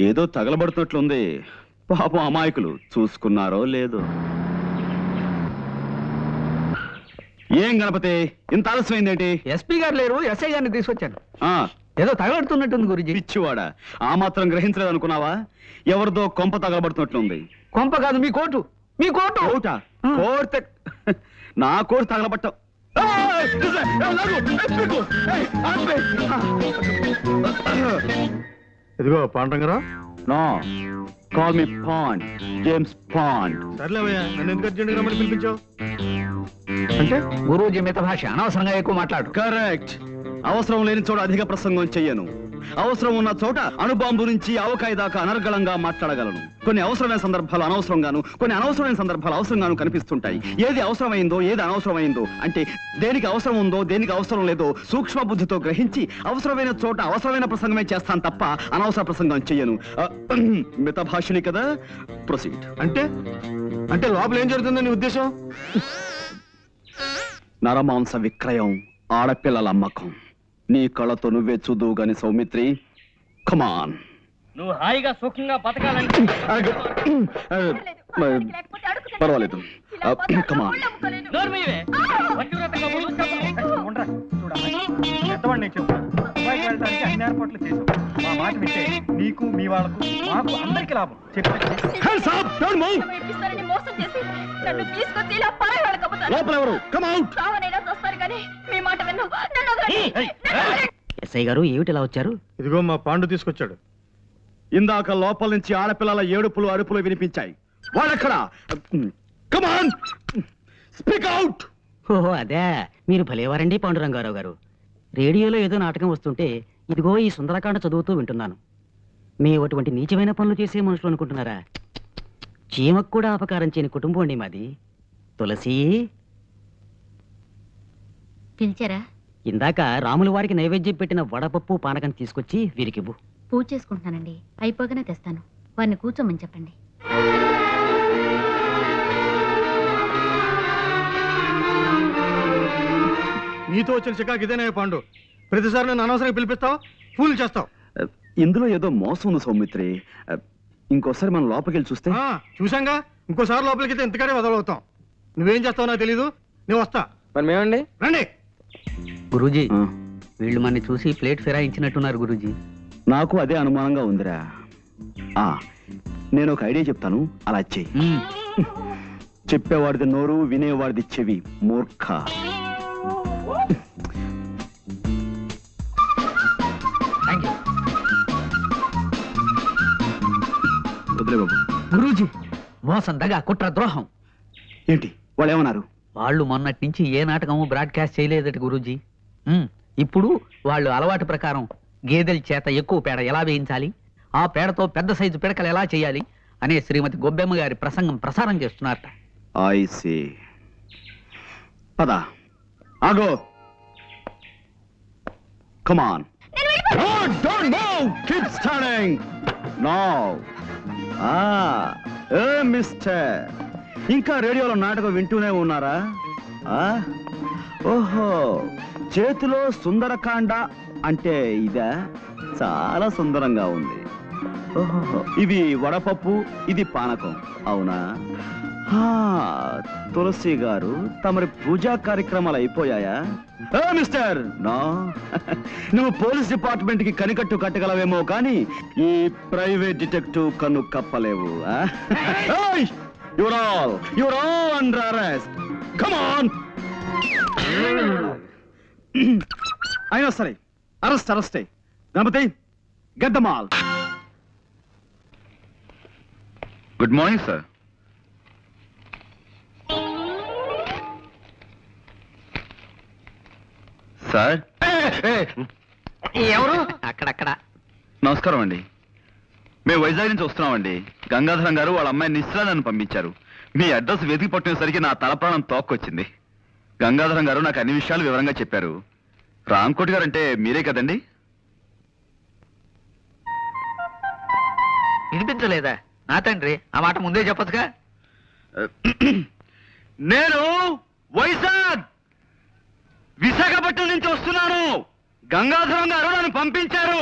ఏదో తగలబడుతున్నట్లుంది. పాపం అమాయకులు చూసుకున్నారో లేదో. ఏం గణపతి, ఇంత ఆలస్యమైందేంటి? ఎస్పీ గారు లేరు, ఎస్ఐ గారిని తీసుకొచ్చాను. ఏదో తగలబడుతున్నట్టుంది గురుజీ. పిచ్చివాడా, ఆ మాత్రం గ్రహించలేదు అనుకున్నావా? ఎవరిదో కొంప తగలబడుతున్నట్లుంది. కొంప కాదు, మీ కోటు. మీ కోటు. కోట? కోర్త నా కోటు తగలబట్టావు. ఇదిగో Pandrangarao. No, call me Pond, James Pond. సర్లేవయ్యా, నన్ను ఎందుకు అర్జెంట్గా రమ్మని పిలిపించావు? అంటే గురూజీ మిత భాష అనవసరంగా ఎక్కువ మాట్లాడు. కరెక్ట్. అవసరం లేని చోట అధిక ప్రసంగం చెయ్యను. అవసరం ఉన్న చోట అణుబాంబు నుంచి ఆవకాయ దాకా అనర్గళంగా మాట్లాడగలను. కొన్ని అవసరమైన సందర్భాలు అనవసరంగాను, కొన్ని అనవసరమైన సందర్భాలు అవసరంగాను కనిపిస్తుంటాయి. ఏది అవసరమైందో, ఏది అనవసరమైందో, అంటే దేనికి అవసరం ఉందో, దేనికి అవసరం లేదో సూక్ష్మ బుద్ధితో గ్రహించి అవసరమైన చోట అవసరమైన ప్రసంగమే చేస్తాను తప్ప అనవసర ప్రసంగం చెయ్యను. మిత భాషని కదా. ప్రొసీడ్. అంటే లోపల ఏం జరుగుతుందని నీ ఉద్దేశం? నరమాంస విక్రయం, ఆడపిల్లల అమ్మకం. నీ కళ్ళతో నువ్వే చూదువు గాని సౌమిత్రి. కమాన్. నువ్వు హాయిగా సుఖంగా బతకాలంటే పర్వాలేదు. కమాన్. పెద్దవాడిని చెప్తాను. దుబాయ్కి వెళ్ళడానికి అన్ని ఏర్పాట్లు చేసాం. మా మాట వింటే నీకు, మీ వాళ్ళకు, మాకు అందరికి లాభం. ఎస్ఐ గారు ఏమిటి ఇలా వచ్చారు? ఇదిగో మా పాండు తీసుకొచ్చాడు. ఇందాక లోపల నుంచి ఆడపిల్లల ఏడుపులు అరుపులు వినిపించాయి. వాళ్ళెక్కడ? కమాన్, స్పీక్ అవుట్. ఓహో అదే, మీరు భలేవారండి పాండురంగారావు గారు. రేడియోలో ఏదో నాటకం వస్తుంటే ఇదిగో ఈ సుందరకాండ చదువుతూ వింటున్నాను. మేము అటువంటి నీచమైన పనులు చేసే మనుషులు అనుకుంటున్నారా? చీమకు కూడా అపకారం చేయని కుటుంబం అండి మాది. తులసి పిలిచారా? ఇందాక రాముల వారికి నైవేద్యం పెట్టిన వడపప్పు పానకం తీసుకొచ్చి వీరికివ్వు. పూజ చేసుకుంటున్నానండి, అయిపోగానే తెస్తాను. వారిని కూర్చోమని చెప్పండి. నీతో వచ్చిన చికాకు ఇదేనే పాండు. ప్రతిసారి నన్ను అనవసరంగా పిలిపిస్తావు, ఫూల్ చేస్తావు. ఇందులో ఏదో మోసం ఉంది సౌమిత్రి. ఇంకోసారి మనం లోపలికి వెళ్ళి చూస్తే. చూసాంగా, ఇంకోసారి లోపలికి అయితే ఇంతకాడే వదలవుతాం. నువ్వేం చేస్తావు నాకు తెలీదు, నేను వస్తా. మరి మేమండి? రండి. గురూజీ, వీళ్ళు మన చూసి ప్లేట్ ఫిరాయించినట్టున్నారు గురూజీ. నాకు అదే అనుమానంగా ఉందిరా. నేను ఒక ఐడియా చెప్తాను, అలా చెయ్యి. చెప్పేవాడిది నోరు, వినేవాడిది చెవి. మూర్ఖ. వదిలే బాబు. గురూజీ, మోసం, దగా, కుట్ర, ద్రోహం. ఏంటి వాళ్ళు ఏమన్నారు? వాళ్ళు మొన్నటి నుంచి ఏ నాటకము బ్రాడ్కాస్ట్ చేయలేదట గురూజీ. ఇప్పుడు వాళ్ళు అలవాటు ప్రకారం గేదెల చేత ఎక్కువ పేడ ఎలా వేయించాలి, ఆ పేడతో పెద్ద సైజు పిడకలు ఎలా చేయాలి అనే శ్రీమతి గొబ్బెమ్మ గారి ప్రసంగం ప్రసారం చేస్తున్నారట. I see. పద. ఆగో. Come on. Don't move. Keep standing. Now. Mister, ఇంకా రేడియోలో నాటకం వింటూనే ఉన్నారా? ఓహో, చేతిలో సుందరకాండ అంటే ఇదా? చాలా సుందరంగా ఉంది. ఓహో, ఇవి వడపప్పు, ఇది పానకం, అవునా? తులసి గారు, తమరి పూజా కార్యక్రమాలు అయిపోయాయా? Mister, no. నువ్వు పోలీస్ డిపార్ట్మెంట్ కి కనికట్టు కట్టగలవేమో కానీ ఈ ప్రైవేట్ డిటెక్టివ్ కన్ను కప్పలేవు. You're all under arrest. Come on. అయినా సరే, అరెస్టే. Ganapathi, get them all. Good morning, sir. Sir. ఎవరు? అక్కడక్కడ. నమస్కారం అండి. మేము వైజాగ్ నుంచి వస్తున్నామండి. గంగాధరం గారు వాళ్ళ అమ్మాయి నిశ్చల నన్ను పంపించారు. మీ అడ్రస్ వెతికి పట్టినసరికి నా తలప్రాణం తోక్కొచ్చింది. గంగాధరం గారు నాకు అన్ని విషయాలు వివరంగా చెప్పారు. రాంకోటి గారు అంటే మీరే కదండి? వినిపించలేదా? నా తండ్రి, ఆ మాట ముందే చెప్పొచ్చుగా. నేను వైజాగ్, విశాఖపట్నం నుంచి వస్తున్నాను. గంగాధరం గారు నన్ను పంపించారు.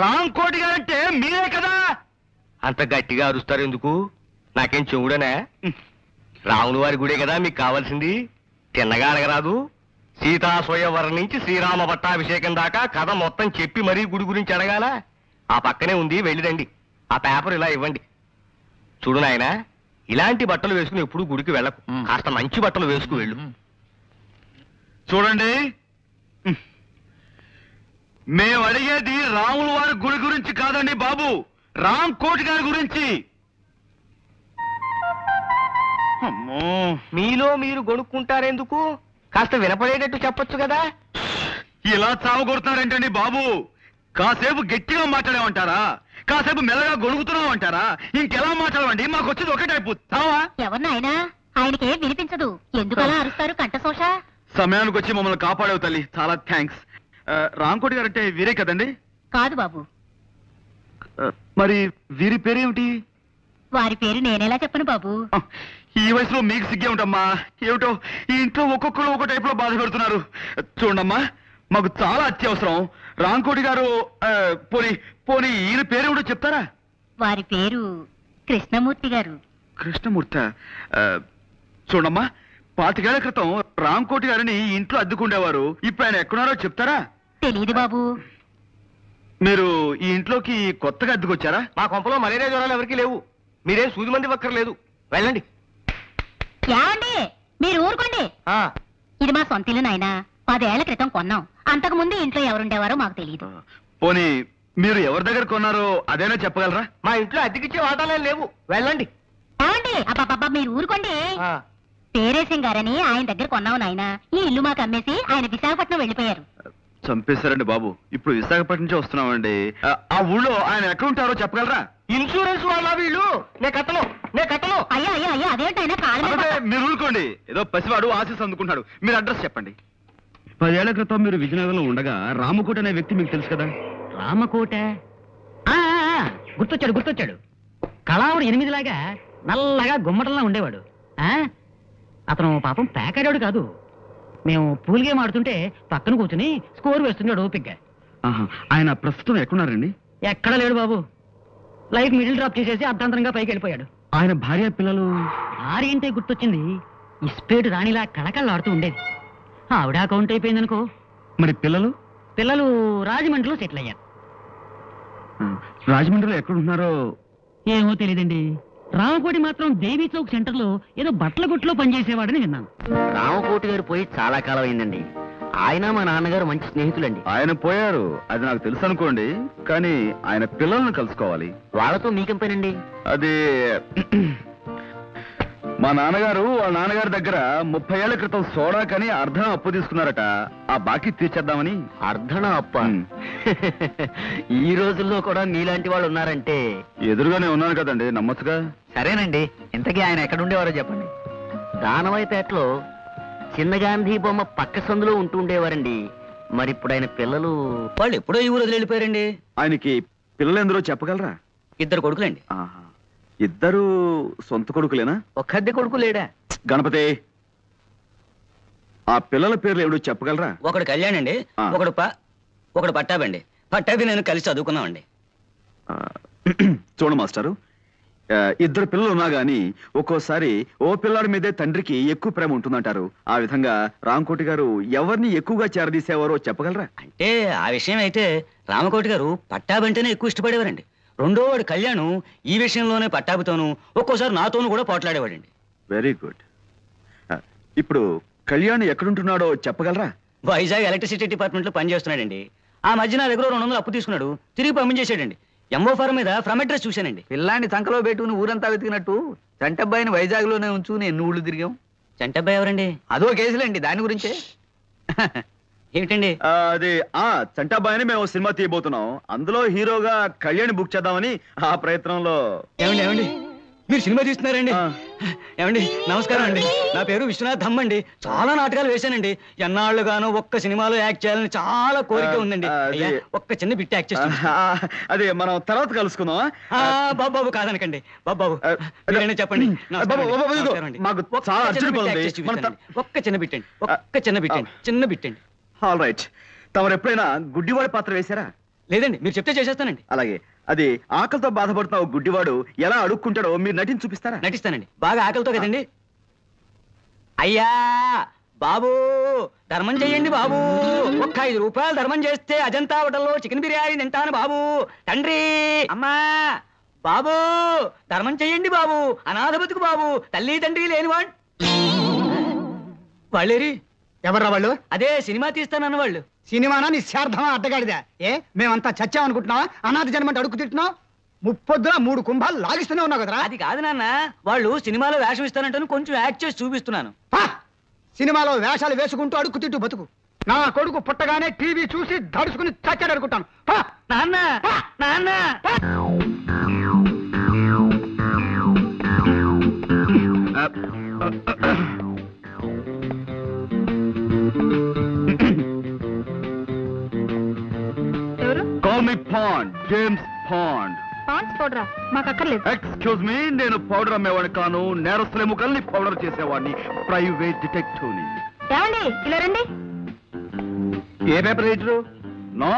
రాంకోటి గారు అంటే మీరే కదా? అంత గట్టిగా అరుస్తారు ఎందుకు? నాకేం చెవుడనా? రాముని వారి గుడే కదా మీకు కావాల్సింది. తిన్నగా అడగరాదు. సీతా స్వయంవరం నుంచి శ్రీరామ పట్టాభిషేకం దాకా కథ మొత్తం చెప్పి మరీ గుడి గురించి అడగాల. ఆ పక్కనే ఉంది, వెళ్ళిరండి. ఆ పేపర్ ఇలా ఇవ్వండి. చూడు నాయనా, ఇలాంటి బట్టలు వేసుకుని ఎప్పుడు గుడికి వెళ్ళకు. కాస్త మంచి బట్టలు వేసుకు వెళ్ళు. చూడండి, మేము అడిగేది రాముల వారి గుడి గురించి కాదండి బాబు, రామ్ కోటి గారి గురించి. అమ్మో, మీలో మీరు గొనుక్కుంటారెందుకు? కాస్త వినపడేటట్టు చెప్పొచ్చు కదా. ఇలా చావగొడుతున్నారేంటండి బాబు? కాసేపు గట్టిగా మాట్లాడేమంటారా? కాసేపు మెల్లగా గొడుగుతున్నామంటారా? ఇంకెలా మాట్లాడమండి? మాకు వచ్చేది ఒకటే అయిపోతావా? ఎవరిని ఆయన ఆయనకే వినిపించదు, ఎందుకలా అరుస్తారు కంఠశోష? సమయానికి వచ్చి మమ్మల్ని కాపాడేవు తల్లి, చాలా థ్యాంక్స్. రాంకోటి గారు అంటే వీరే కదండి? కాదు బాబు, మరి వీరి పేరేమిటి? వారి పేరు నేనేలా చెప్పను బాబు. ఈ వయసులో మీకు సిగ్గే ఉంటామ్మా. ఏమిటో ఈ ఇంట్లో ఒక్కొక్కరు ఒక టైప్ లో బాధ పెడుతున్నారు. చూడమ్మా, మాకు చాలా అత్యవసరం. రాంకోటి గారు పోనీ పోనీ ఈయన పేరేమిటో చెప్తారా? వారి పేరు కృష్ణమూర్తి గారు. కృష్ణమూర్తి. చూడమ్మా, 25 ఏళ్ల క్రితం రాంకోటి గారిని ఈ ఇంట్లో అద్దుకుండేవారు. ఇప్పుడు ఆయన ఎక్కడున్నారో చెప్తారా? తెలీదు బాబు. మీరు ఈ ఇంట్లోకి కొత్తగా అద్దుకొచ్చారా? మా కొంపలో మలేరియా జ్వరాలు ఎవరికీ లేవు. మీరేం సూది మంది పక్కర్లేదు. వెళ్ళండి. ఏమండి, మీరు ఊరుకోండి. ఇది మా సొంత ఇల్లు నాయనా. 10 ఏళ్ల క్రితం కొన్నాం. అంతకు ముందు ఇంట్లో ఎవరుండేవారో మాకు తెలియదు. పోనీ మీరు ఎవరి దగ్గర కొన్నారో అదేనా చెప్పగలరా? మా ఇంట్లో అద్దెకిచ్చే వాటాలే లేవు. వెళ్ళండి. ఏమండి, అబ్బాబ్బా మీరు ఊరుకోండి. పేరేశం గారని ఆయన దగ్గర కొన్నావు నాయనా. ఈ ఇల్లు మాకు అమ్మేసి ఆయన విశాఖపట్నం వెళ్ళిపోయారు. చంపేశారండి బాబు. ఇప్పుడు విశాఖపట్నం నుంచి వస్తున్నామండి. ఆ ఊళ్ళో ఆయన ఎక్కడ ఉంటారో చెప్పగలరా? ఇన్సూరెన్స్ వాళ్ళ వీళ్ళు. నే కట్టను. అయ్యా అయ్యా అయ్యా, అదేంటైనా కాళ్ళ మీద అదే, మీరు ఊరుకోండి. ఏదో పసివాడు ఆశీస్ అందుకుంటాడు. మీరు అడ్రస్ చెప్పండి. 10 ఏళ్ల క్రితం మీరు విజయనగరంలో ఉండగా రామకోట అనే వ్యక్తి మీకు తెలుసు కదా? రామకోట గుర్తొచ్చాడు. కళావుడు 8 లాగా నల్లగా గుమ్మటంలా ఉండేవాడు. అతను పాపం పేకాడాడు కాదు. మేము పూల్ గేమ్ ఆడుతుంటే పక్కన కూర్చుని స్కోర్ వేస్తున్నాడు ఓపిగ్గా. ఆయన ప్రస్తుతం ఎక్కడున్నారండి? ఎక్కడ లేడు బాబు. లైఫ్ మిడిల్ డ్రాప్ చేసేసి అర్ధాంతరంగా పైకి వెళ్ళిపోయాడు. ఆయన భార్య పిల్లలు? భార్య అంటే గుర్తొచ్చింది. ఇస్పేటు రాణిలా కళకళలాడుతూ ఉండేది. ఆవిడ అకౌంట్ అయిపోయిందనుకో. మరి పిల్లలు? పిల్లలు రాజమండ్రిలో సెటిల్ అయ్యారు. రాజమండ్రిలో ఎక్కడున్నారో ఏమో తెలియదండి. రామకోటి మాత్రం దేవీ చౌక్ సెంటర్ లో ఏదో బట్టల గుట్లో పనిచేసేవాడని విన్నాను. రామకోటి గారు పోయి చాలా కాలం అయిందండి. ఆయన మా నాన్నగారు మంచి స్నేహితులండి. ఆయన పోయారు, అది నాకు తెలుసు అనుకోండి. కానీ ఆయన పిల్లలను కలుసుకోవాలి. వాళ్ళతో మీకేం పనండి? అది మా నాన్నగారు వాళ్ళ నాన్నగారి దగ్గర 30 ఏళ్ల క్రితం సోడా కని అర్ధం అప్పు తీసుకున్నారట. ఆ బాకీ తీర్చేద్దామని. అర్ధన అప్ప? ఈ రోజుల్లో కూడా మీలాంటి వాళ్ళు ఉన్నారంటే. ఎదురుగానే ఉన్నాను కదండి, నమ్మచ్చుగా. సరేనండి, ఇంతకీ ఆయన ఎక్కడుండేవారో చెప్పండి. దానవాయిపేటలో చిన్న గాంధీ బొమ్మ పక్క సందులో ఉంటూ ఉండేవారండి. మరి ఇప్పుడు ఆయన పిల్లలు? వాళ్ళు ఎప్పుడో ఈ ఊరు వదిలి వెళ్ళిపోయారండి. ఆయనకి పిల్లలు ఎందరో చెప్పగలరా? 2 కొడుకులండి. ఇద్దరు సొంత కొడుకులేనా? ఒక్కద్దె కొడుకు లేడా? గణపతి, ఆ పిల్లల పేర్లు ఏమిటో చెప్పగలరా? ఒకడు కళ్యాణ్ అండి, ఒకడు పట్టాబండి. పట్టాభి నేను కలిసి చదువుకున్నామండి. చూడు మాస్టారు, 2 పిల్లలు ఉన్నా గాని ఒక్కోసారి ఓ పిల్లాడి మీదే తండ్రికి ఎక్కువ ప్రేమ ఉంటుందంటారు. ఆ విధంగా రామకోటి గారు ఎవరిని ఎక్కువగా చేరదీసేవారో చెప్పగలరా? అంటే ఆ విషయం అయితే రామకోటి గారు పట్టాబంటేనే ఎక్కువ ఇష్టపడేవారండి. రెండో వాడు కళ్యాణ్ ఈ విషయంలోనే పట్టాభితోనూ ఒక్కోసారి నాతోనూ కూడా పోట్లాడేవాడండి. Very good. ఇప్పుడు కళ్యాణ్ ఎక్కడుంటున్నాడో చెప్పగలరా? వైజాగ్ ఎలక్ట్రిసిటీ డిపార్ట్మెంట్ లో పనిచేస్తున్నాడండి. ఆ మధ్య నా దగ్గర 200 అప్పు తీసుకున్నాడు, తిరిగి పంపించేసాడండి. ఎంఓ ఫారం మీద ఫ్రమ్ అడ్రస్ చూశానండి. పిల్లాన్ని సంకలో పెట్టుకుని ఊరంతా వెతికినట్టు చంటబ్బాయిని వైజాగ్ లోనే ఉంచుకుని ఎన్ని ఊళ్ళు తిరిగాం. చంటబ్బాయి ఎవరండి? అదో కేసులేండి, దాని గురించే. ఏమిటండి అది చంటాబాయని మేము సినిమా తీయబోతున్నాం. అందులో హీరోగా కళ్యాణ్ బుక్ చేద్దామని ఆ ప్రయత్నంలో. ఏమండి మీరు సినిమా తీస్తున్నారండి? ఏమండి నమస్కారం అండి, నా పేరు విశ్వనాథ్ ధమ్ అండి. చాలా నాటకాలు వేశానండి. ఎన్నాళ్ళుగానో ఒక్క సినిమాలో యాక్ట్ చేయాలని చాలా కోరిక ఉందండి. అయ్యా, ఒక్క చిన్న బిట్ యాక్ట్ చేస్తాను. అదే మనం తర్వాత కలుసుకుందాం. బాబు కాదనకండి. బాబు చెప్పండి. మాకు చాలా అర్జెంట్ పని ఉంది. ఒక్క చిన్న బిట్టండి, చిన్న బిట్టండి. All right. తమరు ఎప్పుడైనా గుడ్డివాడి పాత్ర వేశారా? లేదండి, మీరు చెప్తే చేసేస్తానండి. అలాగే. అది ఆకలితో బాధపడుతున్న ఒక గుడ్డివాడు ఎలా అడుక్కుంటాడో మీరు నటించి చూపిస్తారా? నటిస్తానండి. బాగా ఆకలితో కదండి. అయ్యా బాబు, ధర్మం చెయ్యండి బాబు. ఒక్క 5 రూపాయలు ధర్మం చేస్తే అజంతా హోటల్లో చికెన్ బిర్యానీ తింటాను బాబు. తండ్రి, అమ్మా, బాబు ధర్మం చెయ్యండి బాబు. అనాథ బతుకు బాబు, తల్లి తండ్రి లేనివాడు. వాళ్ళేరి? ఎవర్రా వాళ్ళు? అదే సినిమా తీస్తానన్న వాళ్ళు. సినిమానా నిశ్చార్థమా అడ్డగాడిదా? మేమంతా చచ్చామనుకుంటున్నావా? అనాథ జన్మంటే అడుగు తింటున్నావు. ముప్పొద్దున 3 కుంభాలు లాగిస్తూనే ఉన్నావు కదరా. అది కాదు నాన్న, వాళ్ళు సినిమాలో వేషం ఇస్తానంటాను, కొంచెం యాక్ట్ చేసి చూపిస్తున్నాను. సినిమాలో వేషాలు వేసుకుంటూ అడుక్కు తింటూ బతుకు. నా కొడుకు పుట్టగానే టీవీ చూసి దడుచుకుని చచ్చాడు అనుకుంటాను. నాన్న, నాన్న. ఎవరు? Call me Pond, James Pond. Pond's పౌడరా? మాకు అక్కర్లేదు. ఎక్స్క్యూజ్ మీ, నేను పౌడర్ అమ్మేవాడిని కాను, నేరస్తుల ఎముకల్ని పౌడర్ చేసేవాడిని, ప్రైవేట్ డిటెక్టివ్ని. ఏమండి ఇలా రండి. ఏ paper writer? No,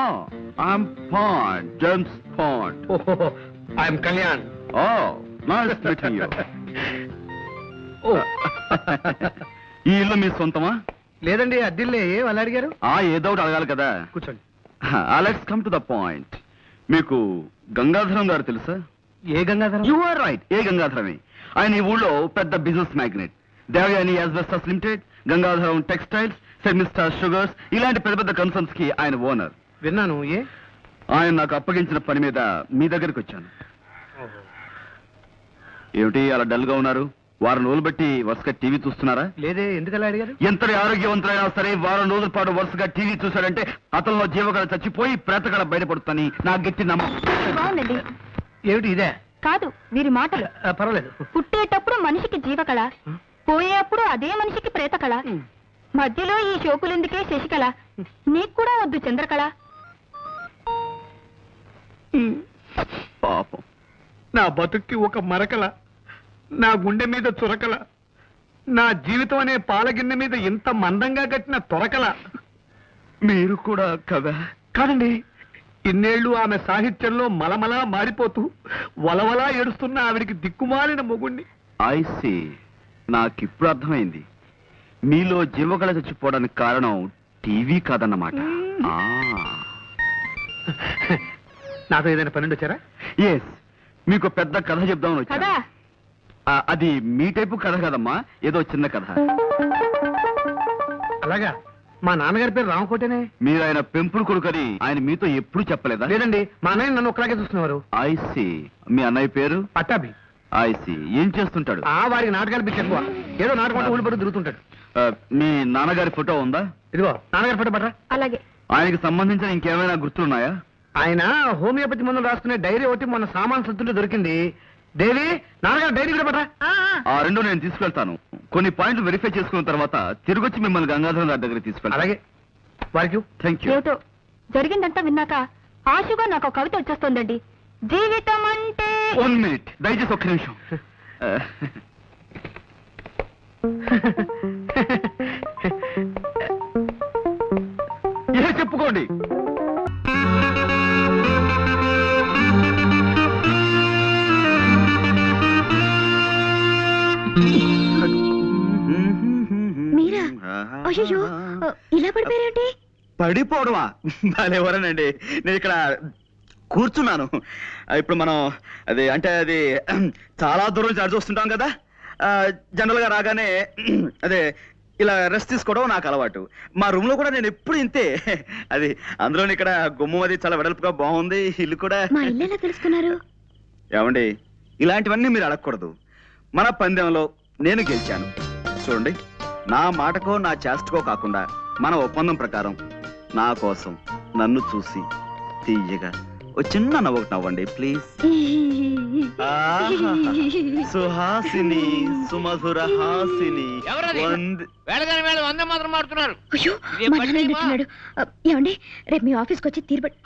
I'm Pond, James Pond. I'm Kalyan. Oh, nice meeting you. ఈ ఇల్లు మీ సొంతమా? లేదండి, అద్దిల్లే. వాళ్ళు అడిగారు? ఏదో ఒకటి అడగాలి కదా. కూర్చోండి. Let's come to the point. మీకు గంగాధరం గారు తెలుసా? ఏ గంగాధరం? యు ఆర్ రైట్, ఏ గంగాధరమే. ఆయన ఈ ఊళ్ళో పెద్ద business magnate. Devayani asbestos limited, Gangadharam textiles, సెమిస్టార్ షుగర్స్, ఇలాంటి పెద్ద పెద్ద కన్సర్న్స్ కి ఆయన ఓనర్. విన్నాను. ఏ? ఆయన నాకు అప్పగించిన పని మీద మీ దగ్గరికి వచ్చాను. ఏమిటి అలా డల్ గా ఉన్నారు? వారం రోజులు బట్టి వరుసగా టీవీ చూస్తున్నారా? లేదే, ఎందుకలా అడిగారు? ఎంతటి ఆరోగ్యవంతులైనా సరే వారం రోజుల పాటు వరుసగా టీవీ చూశాడంటే అతనిలో జీవకళ చచ్చిపోయి ప్రేతకళ బయటపడుతుందని నా గట్టి నమ్మకం. బాగుందండి. ఏమిటి ఇదే? కాదు, వీరి మాటలు. పర్వాలేదు. పుట్టేటప్పుడు మనిషికి జీవకళ, పోయేప్పుడు అదే మనిషికి ప్రేతకళ, మధ్యలో ఈ షోకులెందుకే శశికళ, నీకు కూడా వద్దు చంద్రకళ. పాపం. నా బతుక్కి ఒక మరకల, నా గుండె మీద చురకల, నా జీవితం అనే పాలగిన్నె మీద ఇంత మందంగా కట్టిన తొరకల. మీరు కూడా కదా? కాదండి, ఇన్నేళ్లు ఆమె సాహిత్యంలో మలమలా మారిపోతూ వలవలా ఏడుస్తున్న ఆవిడికి దిక్కుమాలిన మొగుణ్ణి. ఐసి, నాకిప్పుడు అర్థమైంది. మీలో జీవకళ చచ్చిపోవడానికి కారణం టీవీ కాదన్నమాట. నాతో ఏదైనా పన్నెండు వచ్చారా? ఎస్, మీకు పెద్ద కథ చెప్దామని వచ్చాను. కదా అది మీ టైపు కథ కదమ్మా, ఏదో చిన్న కథ. అలాగా? మా నాన్నగారి పేరు రామకోటేనే. మీరు ఆయన పెంపుడు కొడుకని ఆయన మీతో ఎప్పుడు చెప్పలేదా? లేదండి, మా అన్నయ్య నన్ను ఒకలాగే చూస్తున్నారు. ఐసి, మీ అన్నయ్య పేరు? పట్టాభి. ఐసి, ఏం చేస్తుంటాడు? వారికి నాటకాలు పిచ్చి ఎక్కువ. ఏదో నాటకం ఊళ్ళు పడి తిరుగుతుంటాడు. మీ నాన్నగారి ఫోటో ఉందా? ఇదిగో నాన్నగారి ఫోటో పట్రా. అలాగే. ఆయనకి సంబంధించిన ఇంకేమైనా గుర్తులున్నాయా? ఆయన హోమియోపతి మందులు రాసుకునే డైరీ ఒకటి మొన్న సామాన్ సత్తుంటే దొరికింది. దేవి, నాన్నగారు డైరీ కూడా పట్రా. ఆ రెండు నేను తీసుకెళ్తాను. కొన్ని పాయింట్లు వెరిఫై చేసుకున్న తర్వాత తిరిగొచ్చి మిమ్మల్ని గంగాధరం గారి దగ్గర తీసుకెళ్తాను. అలాగే. వారికి థ్యాంక్ యూ. ఏమిటో జరిగిందంతా విన్నాక ఆశగా నాకు కవిత వచ్చేస్తోందండి. జీవితం అంటే 1 మినిట్, దయచేసి ఒక్క నిమిషం. చెప్పుకోండి. మీరా? అయ్యో, ఇలా పడిపోయారేంటి? పడిపోవడమా? ఎవరనండి, నేను ఇక్కడ కూర్చున్నాను. ఇప్పుడు మనం అది అంటే అది చాలా దూరం నుంచి చూస్తుంటాం కదా. జనరల్ గా రాగానే అదే ఇలా రెస్ట్ తీసుకోవడం నాకు అలవాటు. మా రూమ్ లో కూడా నేను ఎప్పుడు ఇంతే. అది అందులో ఇక్కడ గుమ్మం అది చాలా వెడల్పుగా బాగుంది. ఇల్లు కూడా. మా ఇల్లు ఎలా తెలుసుకున్నారు? ఏమండి, ఇలాంటివన్నీ మీరు అడగకూడదు. మన పందెంలో నేను గెలిచాను. చూడండి, నా మాటకో నా చేష్టకో కాకుండా మన ఒప్పందం ప్రకారం నా కోసం నన్ను చూసి తీయగా ఓ చిన్న నవ్వొకటి నవ్వండి ప్లీజ్. సుహాసిని, సుమధుర హాసిని. అయ్యో, మా నాన్న వింటున్నాడు. ఏమండి, రేపు మీ ఆఫీస్కి వచ్చి తీరుబడి.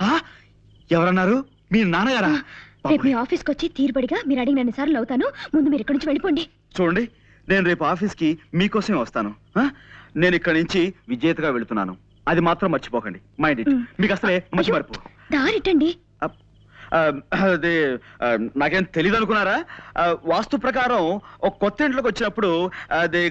ఎవరన్నారు? మీ నాన్నగారా? రేపు మీ ఆఫీస్కి వచ్చి తీరుబడిగా మీరు అడిగిన సార్లు అవుతాను. ముందు మీరు ఇక్కడి నుంచి వెళ్ళిపోండి. చూడండి, నేను రేపు ఆఫీస్కి మీకోసమే వస్తాను. నేను ఇక్కడి నుంచి విజేతగా వెళుతున్నాను. అది మాత్రం మర్చిపోకండి. Mind it. మీకు అసలే మంచి మర్పు. దారిటండి. అదే నాకేం తెలియదు అనుకున్నారా? వాస్తు ప్రకారం ఒక కొత్త ఇంట్లోకి వచ్చినప్పుడు అదే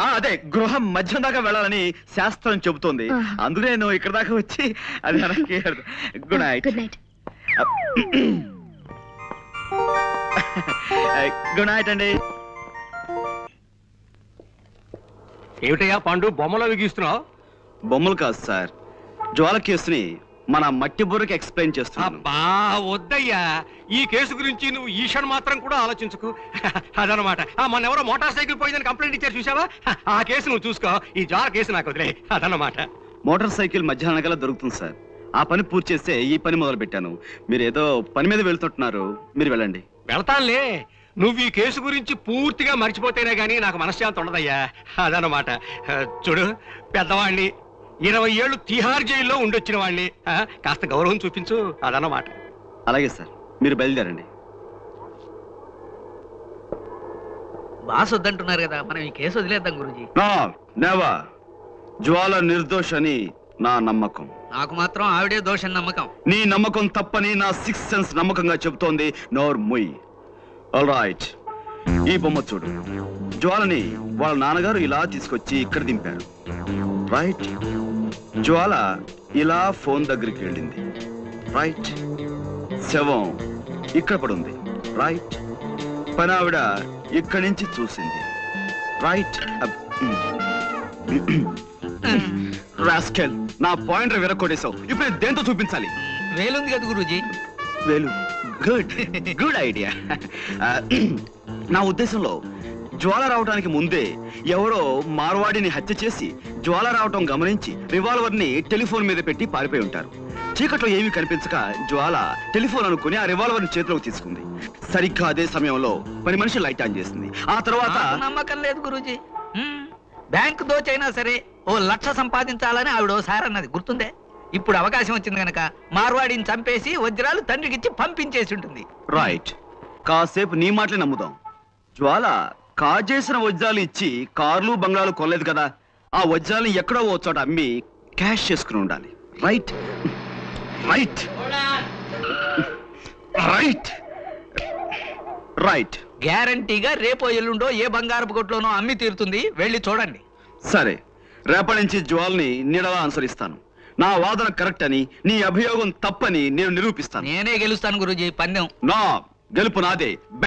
అదే గృహం మధ్యం దాకా వెళ్ళాలని శాస్త్రం చెబుతోంది. అందుకే నేను ఇక్కడ దాకా వచ్చి అది good night. Good night. Good night అండి. ఏమిటయ్యా పండు బొమ్మలు గీస్తున్నావు? బొమ్మలు కాదు సార్, జ్వాల కేసుని మన మట్టి బుర్రకి ఎక్స్ప్లెయిన్ చేస్తున్నాను. అబ్బా వద్దయ్యా, ఈ కేసు గురించి నువ్వు ఈషన్ మాత్రం కూడా ఆలోచించుకు. అదనమాట. మన ఎవరో మోటార్ సైకిల్ పోయిందని కంప్లైంట్ ఇచ్చారు చూసావా? ఆ కేసు నువ్వు చూసుకో, ఈ జ్వాల కేసు నాకు వదిలే. అదనమాట. మోటార్ సైకిల్ మధ్యాహ్నం కల్లా దొరుకుతుంది సార్. ఆ పని పూర్తి చేస్తే ఈ పని మొదలు పెట్టాను. మీరు ఏదో పని మీద వెళ్తుంటున్నారు, మీరు వెళ్ళండి. వెళ్తానులే, నువ్వు ఈ కేసు గురించి పూర్తిగా మర్చిపోతేనే గానీ నాకు మనశ్శాంతి ఉండదయ్యా. అదనమాట. చూడు, పెద్దవాణ్ణి, 20 ఏళ్ళు తిహార్ జైల్లో ఉండొచ్చిన వాడిని, కాస్త గౌరవం చూపించు. అదనమాట. అలాగే సార్, మీరు బయలుదేరండి. బాస్ వద్దంటున్నారు కదా, మనం ఈ కేసు వదిలేద్దాం గురూజీ. నెవర్. జ్వాల నిర్దోష్ అని నా నమ్మకం. నాకు మాత్రం ఆవిడే దోషం నమ్మకం. నీ నమ్మకం తప్పని నా 6th సెన్స్ నమ్మకంగా చెబుతోంది. నోర్ ముయ్. ఆల్ రైట్, ఈ బొమ్మ చూడు. జ్వాలని వాళ్ళ నాన్నగారు ఇలా తీసుకొచ్చి ఇక్కడ దింపారు. రైట్. జ్వాల ఇలా ఫోన్ దగ్గరికి వెళ్ళింది. రైట్. శవం ఇక్కడ పడుంది. రైట్. పనావిడ ఇక్కడి నుంచి చూసింది. రైట్. రాస్కెల్, నా పాయింటర్ విరక్కొట్టేశావు. ఇప్పుడు నేను దేంతో చూపించాలి? వేలుంది కదా గురూజీ. వేలు. Good good idea. నా ఉద్దేశంలో జ్వాల రావడానికి ముందే ఎవరో మార్వాడిని హత్య చేసి జ్వాల రావటం గమనించి రివాల్వర్ ని టెలిఫోన్ మీద పెట్టి పారిపోయి ఉంటారు. చీకట్లో ఏమీ కనిపించక జ్వాల టెలిఫోన్ అనుకుని ఆ రివాల్వర్ ని చేతిలోకి తీసుకుంది. సరిగ్గా అదే సమయంలో పని మనిషి లైట్ ఆన్ చేసింది. ఆ తర్వాత నమ్మకం లేదు గురూజీ. బ్యాంకు దోచైనా సరే 1 లక్ష సంపాదించాలని ఆవిడ ఓసారి అన్నది గుర్తుందే. ఇప్పుడు అవకాశం వచ్చింది గనక మార్వాడిని చంపేసి వజ్రాలు తండ్రికిచ్చి పంపించేసి ఉంటుంది. రైట్. కాసేపు నీ మాటలే నమ్ముదాం. జ్వాల కాజేసిన వజ్రాలు ఇచ్చి కార్లు బంగ్లాలు కొనలేదు కదా. ఆ వజ్రాలను ఎక్కడో ఓ చోట అమ్మి క్యాష్ చేసుకుని ఉండాలి. Right right right right. గ్యారంటీగా రేపో ఎల్లుండో ఏ బంగారపు కొట్లోనో అమ్మి తీరుతుంది. వెళ్ళి చూడండి. సరే, రేపటి నుంచి జ్వాల్ని నీడలా అనుసరిస్తాను. నా వాదన కరెక్ట్ అని, నీ అభియోగం తప్పని నేను నిరూపిస్తాను. నేనే గెలుస్తాను గురూజీ. పందెం నా గెలుపు నాదే.